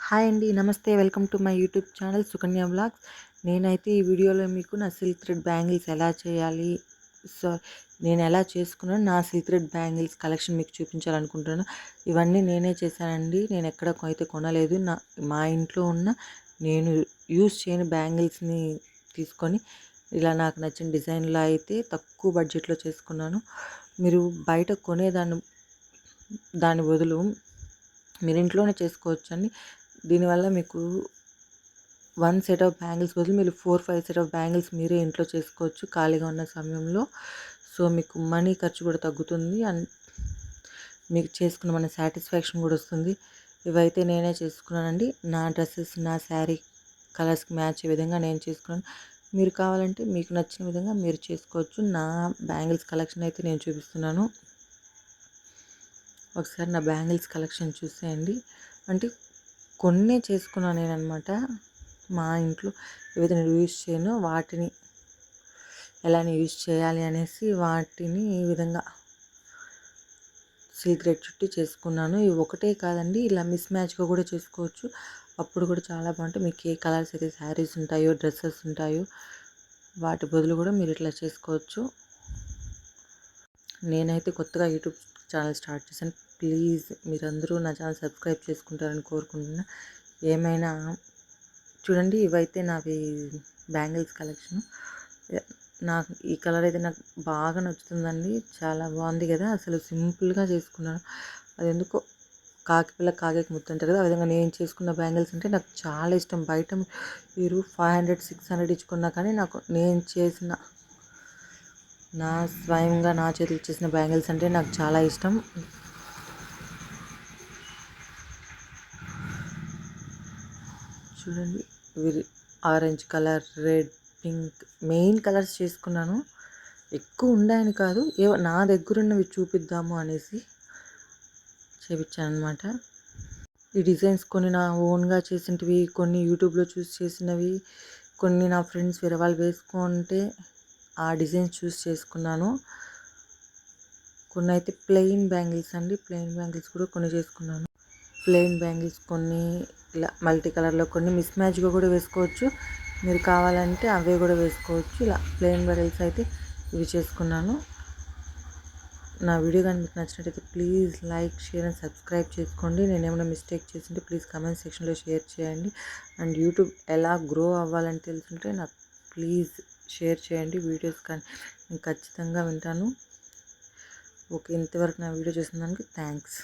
Hi అండి. నమస్తే. Welcome to my YouTube channel Sukanya vlogs. నేనైతే ఈ వీడియోలో మీకు నా సిల్క్ థ్రెడ్ బ్యాంగిల్స్ ఎలా చేయాలి, సో నేను ఎలా చేసుకున్నాను, నా సిల్క్ థ్రెడ్ బ్యాంగిల్స్ కలెక్షన్ మీకు చూపించాలనుకుంటున్నాను. ఇవన్నీ నేనే చేశానండి. నేను ఎక్కడ అయితే కొనలేదు. మా ఇంట్లో ఉన్న నేను యూస్ చేయని బ్యాంగిల్స్ని తీసుకొని ఇలా నాకు నచ్చిన డిజైన్లో అయితే తక్కువ బడ్జెట్లో చేసుకున్నాను. మీరు బయట దాని బదులు మీరు ఇంట్లోనే చేసుకోవచ్చండి. దీనివల్ల మీకు 1 సెట్ ఆఫ్ బ్యాంగిల్స్ బదులు మీరు 4-5 సెట్ ఆఫ్ బ్యాంగిల్స్ మీరే ఇంట్లో చేసుకోవచ్చు ఖాళీగా ఉన్న సమయంలో. సో మీకు మనీ ఖర్చు కూడా తగ్గుతుంది అండ్ మీకు చేసుకున్న మన సాటిస్ఫాక్షన్ కూడా వస్తుంది. ఇవైతే నేనే చేసుకున్నానండి. నా డ్రెస్సెస్, నా శారీ కలర్స్కి మ్యాచ్ అయ్యే విధంగా నేను చేసుకున్నాను. మీరు కావాలంటే మీకు నచ్చిన విధంగా మీరు చేసుకోవచ్చు. నా బ్యాంగిల్స్ కలెక్షన్ అయితే నేను చూపిస్తున్నాను. ఒకసారి నా బ్యాంగిల్స్ కలెక్షన్ చూసేయండి. అంటే కొన్నే చేసుకున్నాను నేననమాట. మా ఇంట్లో ఏవైతే నేను యూజ్ చేయనో వాటిని ఎలా యూజ్ చేయాలి అనేసి వాటిని ఈ విధంగా సిల్క్ థ్రెడ్ చుట్టి చేసుకున్నాను. ఇవి ఒకటే కాదండి, ఇలా మిస్ మ్యాచ్గా కూడా చేసుకోవచ్చు. అప్పుడు కూడా చాలా బాగుంటాయి. మీకు ఏ కలర్స్ అయితే శారీస్ ఉంటాయో, డ్రెస్సెస్ ఉంటాయో వాటి బదులు కూడా మీరు ఇట్లా చేసుకోవచ్చు. నేనైతే కొత్తగా యూట్యూబ్ ఛానల్ స్టార్ట్ చేశాను. ప్లీజ్ మీరందరూ నా ఛానల్ సబ్స్క్రైబ్ చేసుకుంటారని కోరుకుంటున్నా. ఏమైనా చూడండి, ఇవైతే నావి బ్యాంగిల్స్ కలెక్షన్. నాకు ఈ కలర్ అయితే నాకు బాగా నచ్చుతుందండి. చాలా బాగుంది కదా. అసలు సింపుల్గా చేసుకున్నాను. అది ఎందుకో కాకి పిల్ల కాకి ముత్తుంటారు కదా, ఆ విధంగా నేను చేసుకున్న బ్యాంగిల్స్ అంటే నాకు చాలా ఇష్టం. బయట మీరు 500-600 ఇచ్చుకున్నా కానీ నాకు నేను చేసిన స్వయంగా నా చేతులు చేసిన బ్యాంగిల్స్ అంటే నాకు చాలా ఇష్టం. చూడండి, orange colour, red, pink main colours చేసుకున్నాను. ఎక్కువ ఉండాయని కాదు, ఏవో నా దగ్గర ఉన్నవి చూపిద్దాము అనేసి చేపించాను అనమాట. ఈ డిజైన్స్ కొన్ని నా ఓన్గా చేసినవి, కొన్ని యూట్యూబ్లో చూసి చేసినవి, కొన్ని నా ఫ్రెండ్స్ వేరే వాళ్ళు వేసుకుంటే ఆ డిజైన్స్ చూసి చేసుకున్నాను. కొన్ని అయితే ప్లెయిన్ బ్యాంగిల్స్ అండి. ప్లెయిన్ బ్యాంగిల్స్ కూడా కొన్ని చేసుకున్నాను. ప్లెయిన్ బ్యాంగిల్స్ కొన్ని ఇలా మల్టీ కలర్లో, కొన్ని మిస్ మ్యాచ్గా కూడా వేసుకోవచ్చు. మీరు కావాలంటే అవే కూడా వేసుకోవచ్చు. ఇలా ప్లెయిన్ బ్యాంగిల్స్ అయితే ఇవి చేసుకున్నాను. నా వీడియో కానీ మీకు నచ్చినట్టయితే please like, share and subscribe చేసుకోండి. నేను ఏమైనా మిస్టేక్ చేస్తుంటే ప్లీజ్ కమెంట్ సెక్షన్లో షేర్ చేయండి. అండ్ యూట్యూబ్ ఎలా గ్రో అవ్వాలని తెలుసుంటే నాకు ప్లీజ్ షేర్ చేయండి వీడియోస్. కానీ నేను ఖచ్చితంగా వింటాను. ఓకే, ఇంతవరకు నా వీడియో చూసిన దానికి థ్యాంక్స్.